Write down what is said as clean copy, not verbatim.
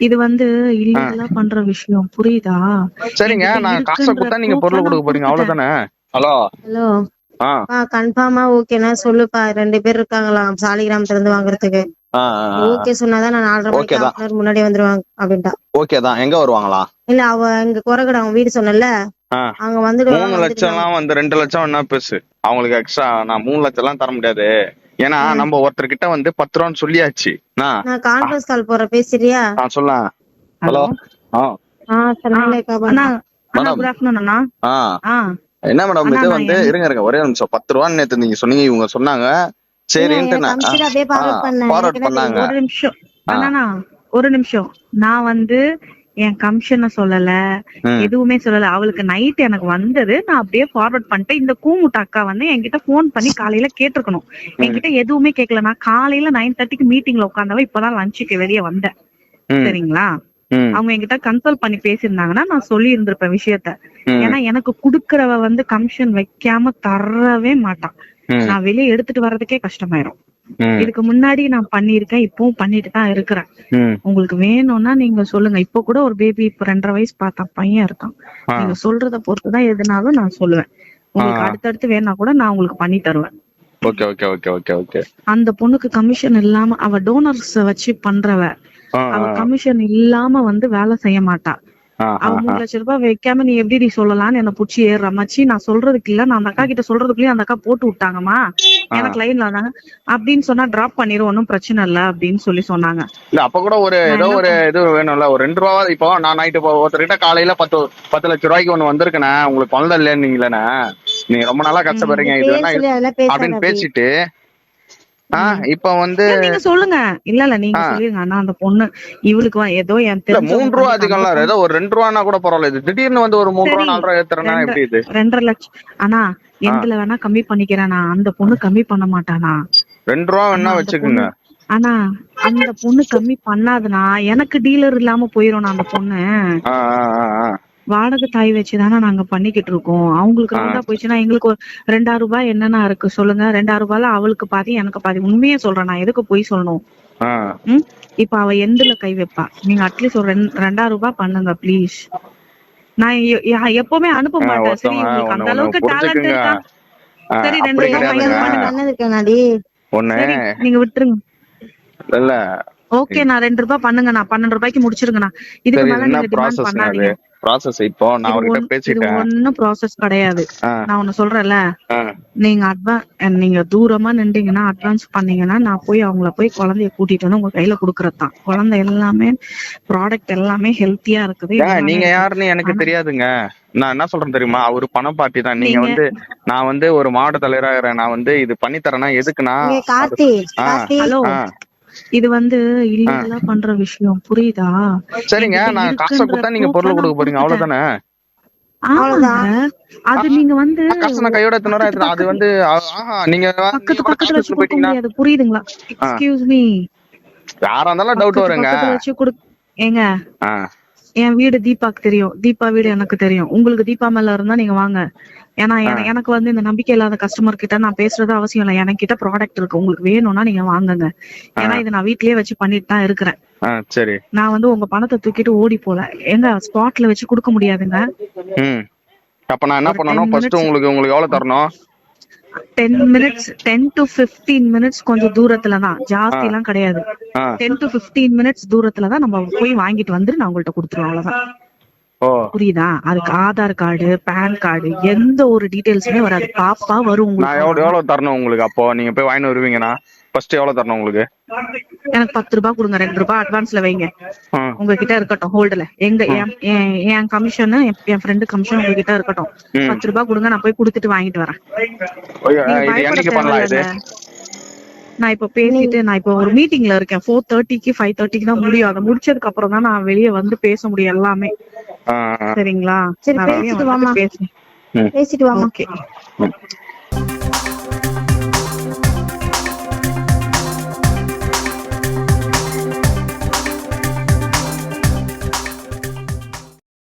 இது வந்து ஆ. இல்லீகலா பண்ற விஷயம் புரியுதா? சரிங்க, என்கிட்ட நான் காசை இருக்குன்ற கொடுத்தா நீங்க ப்ரூஃப்ல பொருள் கொடுக்க நான் போறீங்க, குடுத்துட்டேன். அவ்வளவுதானே? ஹலோ. ஹலோ ஆ கன்ஃபார்மா ஓகேனா சொல்லுப்பா. 2 பேர் இருக்காங்களாம் சாலிகிராமத்துல இருந்து வாங்குறதுக்கு. ஆ ஓகே சொன்னாதான் நான் 4:30 ஓகே மணிக்கு தான், 1/2 முன்னாடி வந்துருவாங்க அப்படின்ட்டா. ஓகே தான். எங்க வருவாங்களா? இல்ல அவ இங்க கொரகடை அவன் வீடு சொன்னல, ஆ அங்க 3 வந்துட்டு நான் லட்சம்லாம் வந்து 2 லட்சம் என்ன பெருசு அவங்களுக்கு? எக்ஸ்ட்ரா நான் 3 லட்சம் எல்லாம் தர முடியாது. ஏன்னா நம்ம ஒருத்தர்கிட்ட வந்து 10 ரூபான்னு சொல்லியாச்சு. நான் கான்ஃபரன்ஸ் கால் போறேன், பேசுறியா? சொல்ல. ஹலோ. ஹலோ. ஆ சொல்லுங்களேக்கா. அண்ணா அண்ணா மேடம். குட் ஆஃப்டர்நூன் அண்ணா. ஆ ஆ என்ன மேடம் அண்ணா இது நான் வந்து இருங்க ஒரே நிமிஷம். 10 ரூபான்னு நேத்து நீங்க சொன்னீங்க, இவங்க சொன்னாங்க. சரின்ட்டு எனக்கு நான் அமிச்சிட்டு அப்படியே ஃபார்வர்ட் பண்ணேன். எனக்கு ஃபார்வர்ட் என்ன பண்ணாங்க. தெரியும்? ஒரு நிமிஷம் ஆ. அண்ணா, ஒரு நிமிஷம். நான் வந்து என் கமிஷனை சொல்லல, ம் எதுவுமே சொல்லல. அவளுக்கு நைட் எனக்கு வந்தது, நான் அப்படியே ஃபார்வர்ட் பண்ணிட்டேன். இந்த கூமுட்ட அக்கா வந்து என்கிட்ட போன் பண்ணி காலையில கேட்டிருக்கணும். என்கிட்ட எதுவுமே கேட்கல. நான் காலையில 9:30க்கு மீட்டிங்ல உட்காந்தவ இப்பதான் லஞ்சுக்கு வெளியே வந்தேன். ம் சரிங்களா? ம் அவங்க என்கிட்ட கன்சல்ட் பண்ணி பேசியிருந்தாங்கன்னா நான் சொல்லி இருந்திருப்பேன் விஷயத்த. ம் ஏன்னா எனக்கு குடுக்கறவ வந்து கமிஷன் வைக்காம தரவே மாட்டான். ம் நான் வெளியே எடுத்துட்டு வர்றதுக்கே கஷ்டமாயிரும். ம் இதுக்கு முன்னாடி நான் பண்ணிருக்கேன், இப்பவும் பண்ணிட்டு தான் இருக்கிறேன். ம் உங்களுக்கு வேணும்னா நீங்க சொல்லுங்க. இப்ப கூட ஒரு பேபி இப்ப 2.5 வயசு பார்த்தா பையன் இருக்கான். ஆ நீங்க சொல்றத பொறுத்துதான் எதுனாலும் நான் சொல்லுவேன். உங்களுக்கு ஆ அடுத்தடுத்து வேணா கூட நான் உங்களுக்கு பண்ணி தருவேன். Okay okay okay okay okay. அந்த பொண்ணுக்கு கமிஷன் இல்லாம அவ டோனர்ஸ் வச்சு பண்றவ. ஆ அவ ஆ கமிஷன் இல்லாம வந்து வேலை செய்ய மாட்டா. ஆ அவ ஆ 3 லட்சம் ரூபாய் வைக்காம நீ எப்படி சொல்லலாம்னு என்ன புடிச்சு ஏறுற மச்சி. நான் சொல்றதுக்கு இல்ல, நான் அந்த அக்கா கிட்ட சொல்றதுக்குள்ளயும் அந்த அக்கா போட்டு விட்டாங்கம்மா. ஆ. எனக்கு லைன்ல வந்தாங்க அப்படின்னு சொன்னா டிராப் பண்ணிரும், ஒன்னும் பிரச்சனை இல்ல அப்படின்னு சொன்னாங்க. இல்ல அப்ப கூட ஒரு நான் ஏதோ என்ன ஒரு இது வேணும்ல, ஒரு 2 ரூபா. இப்போ நான் நைட்டு ஒருத்தர்கிட்ட காலையில 10 லட்சம் ரூபாய்க்கு ஒண்ணு வந்திருக்கேண்ணே, உங்களுக்கு குழந்தை இல்லைன்னீங்களேண்ணே, நீங்க ரொம்ப நாளா கஷ்டப்படுறீங்க, இது பேர் வேணா சொல்லி அதெல்லாம் பேசாத அப்படின்னு அப்படி. பேசிட்டு இப்ப வந்து இல்ல நீங்க சொல்லுங்க. இல்ல நீங்க சொல்லிருங்க. ஆனா அந்த பொண்ணு இவளுக்கு ஏதோ என் இல்ல 3 தெரிஞ்சவங்க ரூபா பண்ணிருக்காங்க. அதிகம் இல்ல, ஏதோ ஒரு 2 ரூபானா கூட பரவாயில்ல. இது திடீர்னு வந்து ஒரு 3 ரூபா சரி 4 ரூபா ஏத்துறேன்னா எப்படி இது? 2.5 லட்சம். ஆனா எதுல வேணா கம்மி பண்ணிக்கிறேனா, அந்த பொண்ணு கம்மி பண்ண மாட்டானா? 2 ரூபா ஆனா வேணா அந்த வச்சுக்குங்க. பொண்ணு ஆனா அந்த பொண்ணு கம்மி பண்ணாதுன்னா எனக்கு டீலர் இல்லாம போயிரும். அந்த பொண்ணு ஆ ஆ ஆ ஆ வாடகை தாய் வச்சுதானே நாங்க பண்ணிக்கிட்டு இருக்கோம். அவங்களுக்கு ஆ ரவுண்டா போயிடுச்சுன்னா எங்களுக்கு ஒரு 2,000 ரூபாய் என்னன்னா இருக்கு சொல்லுங்க. 2,000 ரூபாய்ல அவளுக்கு பாதி எனக்கு பாதி. உண்மையே சொல்றேன், நான் எதுக்கு போய் சொல்லணும்? ஆ. இப்ப அவ எந்துல கை வைப்பா? நீங்க அட்லீஸ்ட் ஒரு 2,000 ரூபாய் பண்ணுங்க ப்ளீஸ். நான் எப்பவுமே அனுப்ப மாட்டேன். சரி ஒருத்தவங்க உங்களுக்கு ஒண்ணு அந்த ஒண்ணு அளவுக்கு டேலண்ட் புரிஞ்சுக்குங்க. இருக்கா? சரி அப்படி 2 ரூபாய் கிடையாதுங்க. மைனஸ் பண்ணுங்க. பண்ணதுக்காடி ஒண்ணு சரி நீங்க விட்டுருங்க. இல்ல. ஓகே நான் 2 ரூபாய் பண்ணுங்க. நான் 12 ரூபாய்க்கு முடிச்சிருங்கண்ணா. இதுக்கு சரி, இது மேல என்ன நீங்க டிமாண்ட் ப்ராசஸ்ங்க? அது பண்ணாதீங்க. ப்ராசஸ் இப்போ நான் அவர்கிட்ட இது பேசிட்டேன். ஒண்ணும் ப்ராசஸ் கிடையாது. ஆ நான் ஒண்ணு சொல்றேன்ல, ஆ நீங்க தூரமா நின்றீங்கன்னா அட்வான்ஸ் பண்ணீங்கன்னா நான் போய் அவங்கள போய் குழந்தைய கூட்டிட்டு வந்து உங்க கையில குடுக்கறதுதான். குழந்தை எல்லாமே ப்ராடக்ட் எல்லாமே ஹெல்த்தியா இருக்குது, ஏங்க எல்லாமே நீங்க இருக்கு. யாருன்னு எனக்கு ஆனா தெரியாதுங்க. நான் என்ன சொல்றேன் தெரியுமா? அவரு பணம் பார்ட்டி தான். நீங்க நீங்க வந்து நான் வந்து ஒரு மாவட்ட தலைவராகிறேன், நான் வந்து இது பண்ணி தரேன்னா எதுக்குன்னா இங்க அது. கார்த்தி ஆ ஹலோ, ஆ இது வந்து ஆ இல்லீகலா பண்ற விஷயம் புரியுதா? சரிங்க, என்கிட்ட நான் காசை இருக்குன்ற கொடுத்தா நீங்க ப்ரூஃப்ல பொருள் கொடுக்க நான் போறீங்க, குடுத்துட்டேன். அவ்வளவுதானே? ஆமாங்க. அவ்வளவுதான். அது நீங்க வந்து காசை நான் கையோட எத்தனை பக்கத்து எடுத்துறேன். அது பக்கத்துல வந்து ஆஹா, நீங்க நீங்க பக்கத்து கூட காசு பக்கத்துல வச்சு எடுத்துட்டு குடுக்க போயிட்டீங்கன்னா முடியாது, புரியுதுங்களா? ஆ எக்ஸ்கியூஸ் மீ. யாரா இருந்தாலும் டவுட் பக்கத்து வருங்க. பக்கத்துல வச்சு ஏங்க ஆ என் வீடு தீபாக்கு தெரியும், தீபா வீடு எனக்கு தெரியும். உங்களுக்கு தீபா மேல இருந்தா நீங்க வாங்க. ஏன்னா ஆ எனக்கு வந்து இந்த நம்பிக்கை இல்லாத கஸ்டமர் கிட்ட நான் பேசுறது அவசியம் இல்லை. என்கிட்ட ப்ராடக்ட் இருக்கு, உங்களுக்கு வேணும்னா நீங்க வாங்குங்க. ஆ ஏன்னா இதை நான் வீட்லயே வச்சு பண்ணிட்டு தான் இருக்கிறேன். ஆ சரி. நான் வந்து உங்க பணத்தை தூக்கிட்டு ஓடி போல. எங்க ஸ்பாட்ல வச்சு கொடுக்க முடியாதுங்க. ம் அப்ப நான் என்ன ஒரு 10 பண்ணணும்? ஃபர்ஸ்ட் மினிட்ஸ் உங்களுக்கு எவ்வளவு தரணும்? 10 மினிட்ஸ் 10 to 15 மினிட்ஸ் கொஞ்சம் தூரத்துல தான், ஆ ஜாஸ்தி எல்லாம் கிடையாது. ஆ 10 to 15 மினிட்ஸ் தூரத்துல தான் நம்ம போய் வாங்கிட்டு வந்து நான் உங்கள்ட்ட கொடுத்துருவோம், அவ்வளவுதான். ஓ புரியுதா? அதுக்கு ஆதார் கார்டு, பேன் கார்டு, எந்த ஒரு டீடைல்ஸுமே வராது. பாப்பா வரும் நான் உங்களுக்கு, எவ்வளவு அவ்வளவுதான். எவ்வளவு தரணும் உங்களுக்கு? அப்போ நீங்க போய் வாங்கிட்டு வருவீங்கன்னா ஃபர்ஸ்ட் எவ்வளவு தரணும் உங்களுக்கு? எனக்கு 10 ரூபாய் கொடுங்க, 2 ரூபாய் அட்வான்ஸ்ல வைங்க. ம் உங்ககிட்ட இருக்கட்டும் ஹோல்டுல. எங்க ம் என் கமிஷன், என் ஃப்ரெண்டு கமிஷன் உங்ககிட்ட இருக்கட்டும். ம் 10 ரூபாய் கொடுங்க, நான் போய் கொடுத்துட்டு வாங்கிட்டு வரேன். ஐயோ, நீங்க இது பயப்பட என்னைக்கு பண்ணலாம் இது? தேவையில்லைங்க. நான் இப்ப பேசிட்டு நான் இப்ப ஒரு மீட்டிங்ல இருக்கேன். 4:30க்கு 5:30க்கு தான் முடியும். அதை முடிச்சதுக்கு அப்புறம் தான் நான் வெளியே வந்து பேச முடியும் எல்லாமே. ஆ ஆ சரிங்களா? சரி நான் வெளியே பேசிட்டு வந்துட்டு வாமா, பேசுறேன். ம் பேசிட்டு வாமா. ஓகே. ம்